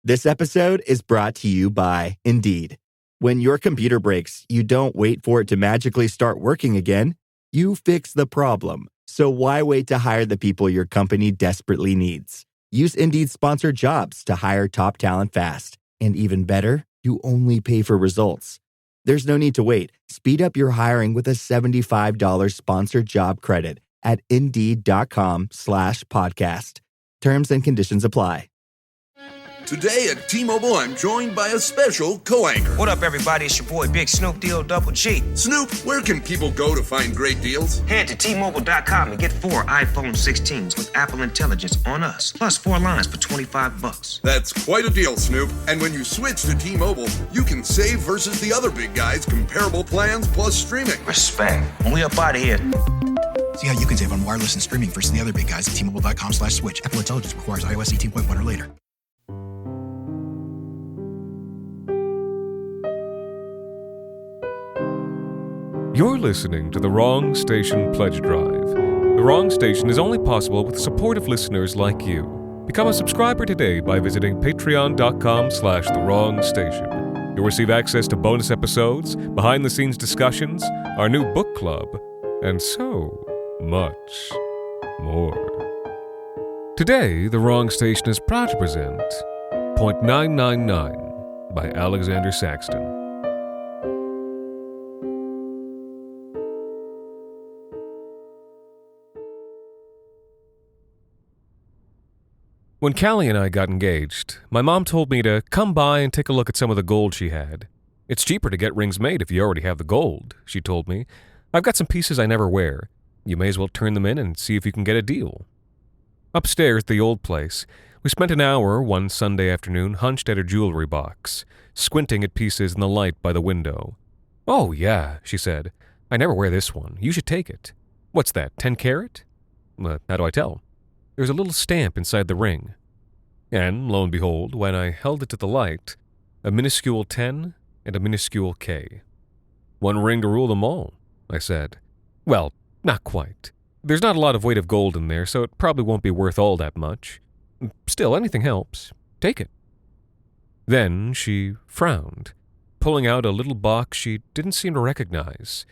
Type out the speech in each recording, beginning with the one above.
This episode is brought to you by Indeed. When your computer breaks, you don't wait for it to magically start working again. You fix the problem. So why wait to hire the people your company desperately needs? Use Indeed's sponsored jobs to hire top talent fast. And even better, you only pay for results. There's no need to wait. Speed up your hiring with a $75 sponsored job credit at Indeed.com/podcast. Terms and conditions apply. Today at T-Mobile, I'm joined by a special co-anchor. What up, everybody? It's your boy, Big Snoop Deal Double G. Snoop, where can people go to find great deals? Head to T-Mobile.com and get 4 iPhone 16s with Apple Intelligence on us, plus 4 lines for $25. That's quite a deal, Snoop. And when you switch to T-Mobile, you can save versus the other big guys' comparable plans plus streaming. Respect. We up out of here. See how you can save on wireless and streaming versus the other big guys at T-Mobile.com/switch. Apple Intelligence requires iOS 18.1 or later. You're listening to The Wrong Station Pledge Drive. The Wrong Station is only possible with the support of listeners like you. Become a subscriber today by visiting patreon.com/thewrongstation. You'll receive access to bonus episodes, behind-the-scenes discussions, our new book club, and so much more. Today, The Wrong Station is proud to present .999 by Alexander Saxton. When Callie and I got engaged, my mom told me to come by and take a look at some of the gold she had. It's cheaper to get rings made if you already have the gold, she told me. I've got some pieces I never wear. You may as well turn them in and see if you can get a deal. Upstairs at the old place, we spent an hour one Sunday afternoon hunched at her jewelry box, squinting at pieces in the light by the window. Oh, yeah, she said. I never wear this one. You should take it. What's that, 10 carat? How do I tell? There's a little stamp inside the ring. And, lo and behold, when I held it to the light, a minuscule 10 and a minuscule K. One ring to rule them all, I said. Well, not quite. There's not a lot of weight of gold in there, so it probably won't be worth all that much. Still, anything helps. Take it. Then she frowned, pulling out a little box she didn't seem to recognize.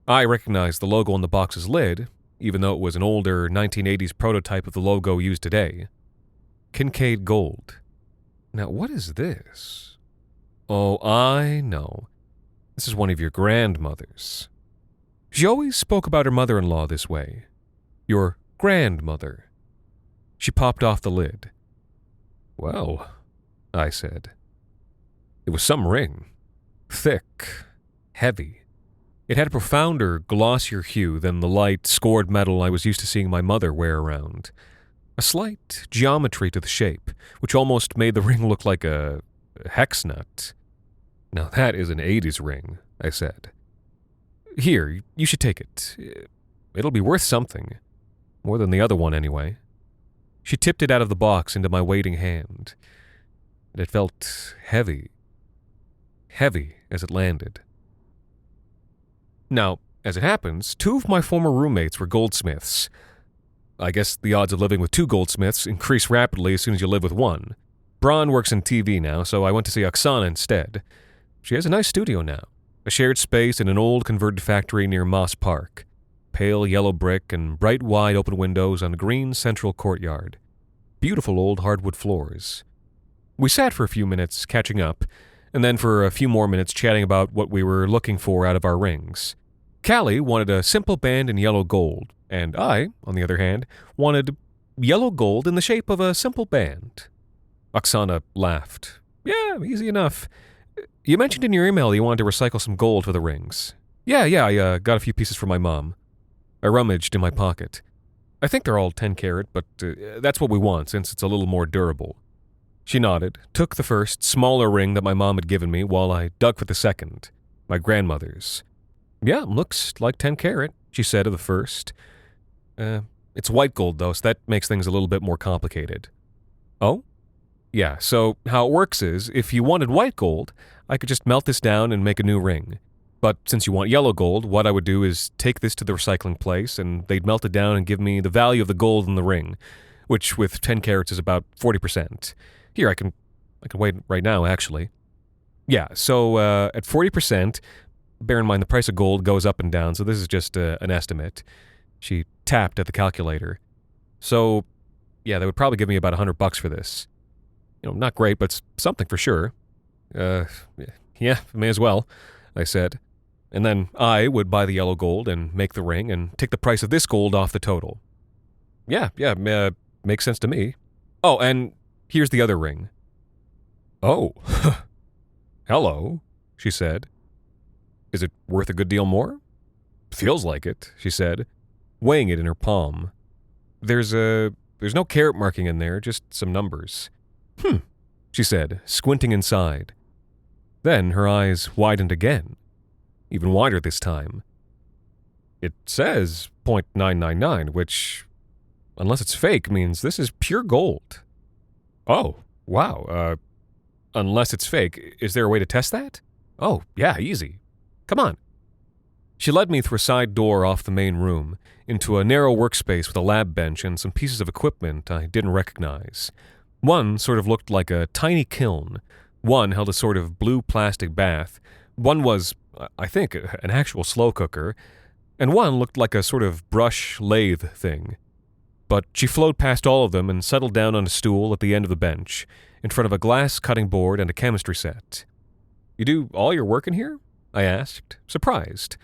I recognized the logo on the box's lid, even though it was an older 1980s prototype of the logo used today. Kincaid Gold. Now, what is this? Oh, I know. This is one of your grandmothers. She always spoke about her mother-in-law this way. Your grandmother. She popped off the lid. Well, I said. It was some ring. Thick. Heavy. It had a profounder, glossier hue than the light, scored metal I was used to seeing my mother wear around. A slight geometry to the shape, which almost made the ring look like a hex nut. Now that is an 80s ring, I said. Here, you should take it. It'll be worth something. More than the other one, anyway. She tipped it out of the box into my waiting hand. And it felt heavy. Heavy as it landed. Now, as it happens, 2 of my former roommates were goldsmiths. I guess the odds of living with 2 goldsmiths increase rapidly as soon as you live with one. Braun works in TV now, so I went to see Oksana instead. She has a nice studio now, a shared space in an old converted factory near Moss Park. Pale yellow brick and bright wide open windows on a green central courtyard. Beautiful old hardwood floors. We sat for a few minutes catching up, and then for a few more minutes chatting about what we were looking for out of our rings. Callie wanted a simple band in yellow gold, and I, on the other hand, wanted yellow gold in the shape of a simple band. Oksana laughed. Yeah, easy enough. You mentioned in your email you wanted to recycle some gold for the rings. Yeah, I got a few pieces for my mom. I rummaged in my pocket. I think they're all 10 carat, but that's what we want since it's a little more durable. She nodded, took the first, smaller ring that my mom had given me while I dug for the second, my grandmother's. Yeah, looks like 10 carat, she said of the first. It's white gold, though, so that makes things a little bit more complicated. Oh? Yeah, so how it works is, if you wanted white gold, I could just melt this down and make a new ring. But since you want yellow gold, what I would do is take this to the recycling place, and they'd melt it down and give me the value of the gold in the ring, which with 10 carats is about 40%. Here, I can I can wait right now, actually. Yeah, so at 40%, bear in mind the price of gold goes up and down, so this is just an estimate. She tapped at the calculator. So, yeah, they would probably give me about $100 for this. Not great, but something for sure. Yeah, may as well, I said. And then I would buy the yellow gold and make the ring and take the price of this gold off the total. Yeah, makes sense to me. Oh, and here's the other ring. Oh, hello, she said. Is it worth a good deal more? Feels like it, she said, weighing it in her palm. There's no carat marking in there, just some numbers. She said, squinting inside. Then her eyes widened again, even wider this time. It says .999, which, unless it's fake, means this is pure gold. Oh, wow, unless it's fake, is there a way to test that? Oh, yeah, easy. Come on. She led me through a side door off the main room, into a narrow workspace with a lab bench and some pieces of equipment I didn't recognize. One sort of looked like a tiny kiln. One held a sort of blue plastic bath. One was, I think, an actual slow cooker. And one looked like a sort of brush lathe thing. But she flowed past all of them and settled down on a stool at the end of the bench, in front of a glass cutting board and a chemistry set. You do all your work in here? I asked, surprised.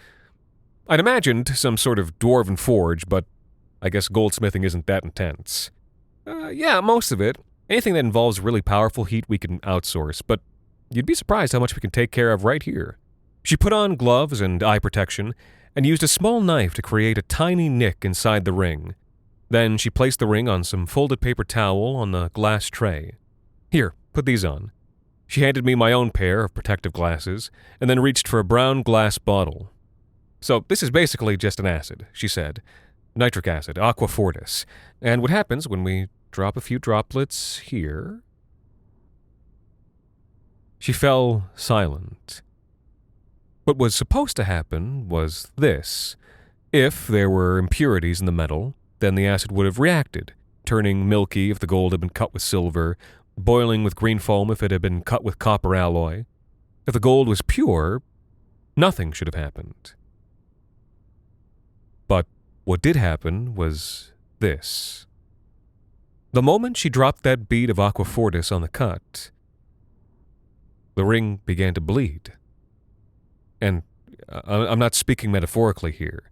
I'd imagined some sort of dwarven forge, but I guess goldsmithing isn't that intense. Yeah, most of it. Anything that involves really powerful heat we can outsource, but you'd be surprised how much we can take care of right here. She put on gloves and eye protection and used a small knife to create a tiny nick inside the ring. Then she placed the ring on some folded paper towel on the glass tray. Here, put these on. She handed me my own pair of protective glasses and then reached for a brown glass bottle. So this is basically just an acid, she said. Nitric acid, aqua fortis. And what happens when we drop a few droplets here? She fell silent. What was supposed to happen was this. If there were impurities in the metal, then the acid would have reacted, turning milky if the gold had been cut with silver, boiling with green foam if it had been cut with copper alloy. If the gold was pure, nothing should have happened. But what did happen was this. The moment she dropped that bead of aqua fortis on the cut, the ring began to bleed. And I'm not speaking metaphorically here.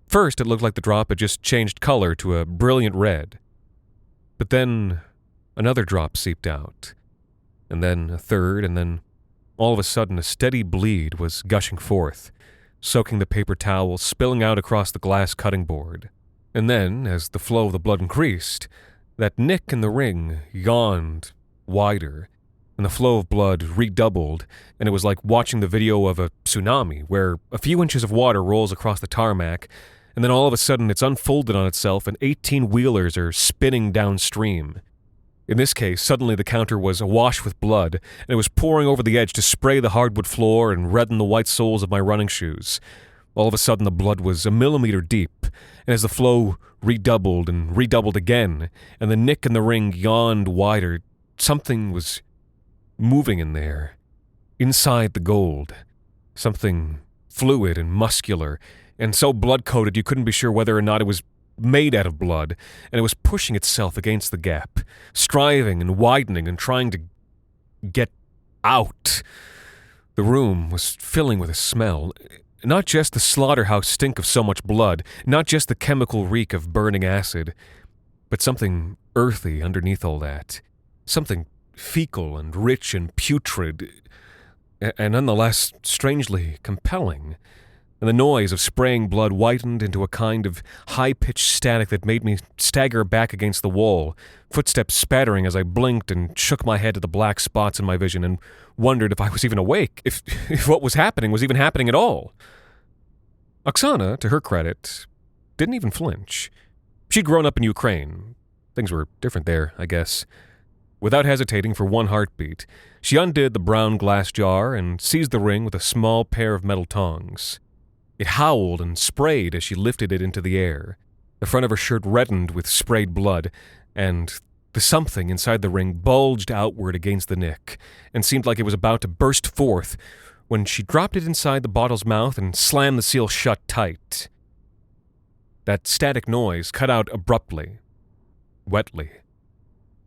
First, it looked like the drop had just changed color to a brilliant red. But then another drop seeped out, and then a third, and then all of a sudden a steady bleed was gushing forth, soaking the paper towel, spilling out across the glass cutting board. And then, as the flow of the blood increased, that nick in the ring yawned wider, and the flow of blood redoubled, and it was like watching the video of a tsunami, where a few inches of water rolls across the tarmac, and then all of a sudden it's unfolded on itself and 18-wheelers are spinning downstream. In this case, suddenly the counter was awash with blood, and it was pouring over the edge to spray the hardwood floor and redden the white soles of my running shoes. All of a sudden the blood was a millimeter deep, and as the flow redoubled and redoubled again, and the nick in the ring yawned wider, something was moving in there, inside the gold. Something fluid and muscular, and so blood-coated you couldn't be sure whether or not it was made out of blood, and it was pushing itself against the gap, striving and widening and trying to get out. The room was filling with a smell, not just the slaughterhouse stink of so much blood, not just the chemical reek of burning acid, but something earthy underneath all that, something fecal and rich and putrid, and nonetheless strangely compelling. And the noise of spraying blood whitened into a kind of high-pitched static that made me stagger back against the wall, footsteps spattering as I blinked and shook my head at the black spots in my vision and wondered if I was even awake, if what was happening was even happening at all. Oksana, to her credit, didn't even flinch. She'd grown up in Ukraine. Things were different there, I guess. Without hesitating for one heartbeat, she undid the brown glass jar and seized the ring with a small pair of metal tongs. It howled and sprayed as she lifted it into the air. The front of her shirt reddened with sprayed blood, and The something inside the ring bulged outward against the nick and seemed like it was about to burst forth when she dropped it inside the bottle's mouth and slammed the seal shut tight. That static noise cut out abruptly, wetly.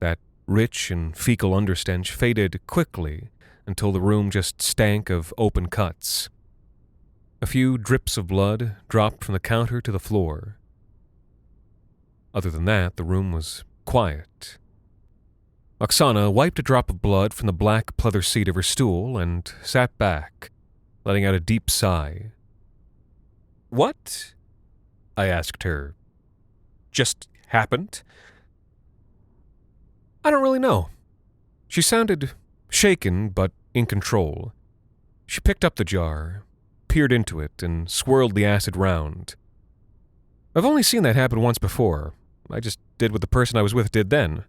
That rich and fecal understench faded quickly until the room just stank of open cuts. A few drips of blood dropped from the counter to the floor. Other than that, the room was quiet. Oksana wiped a drop of blood from the black pleather seat of her stool and sat back, letting out a deep sigh. "What?" I asked her. "Just happened?" "I don't really know." She sounded shaken but in control. She picked up the jar, peered into it, and swirled the acid round. "I've only seen that happen once before. I just did what the person I was with did then."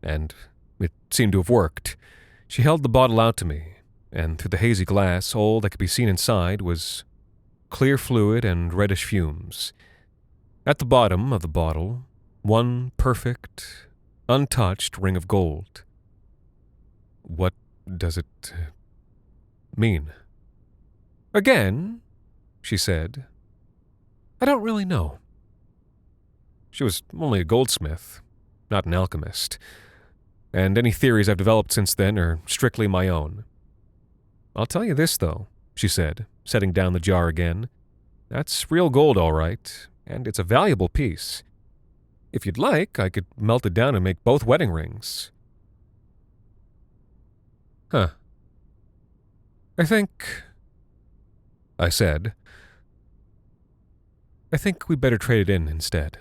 And it seemed to have worked. She held the bottle out to me, and through the hazy glass, all that could be seen inside was clear fluid and reddish fumes. At the bottom of the bottle, one perfect, untouched ring of gold. "What does it mean?" "Again," she said, "I don't really know." She was only a goldsmith, not an alchemist, and any theories I've developed since then are strictly my own. "I'll tell you this, though," she said, setting down the jar again. "That's real gold, all right, and it's a valuable piece. If you'd like, I could melt it down and make both wedding rings." "Huh. I think," I said, "I think we better trade it in instead."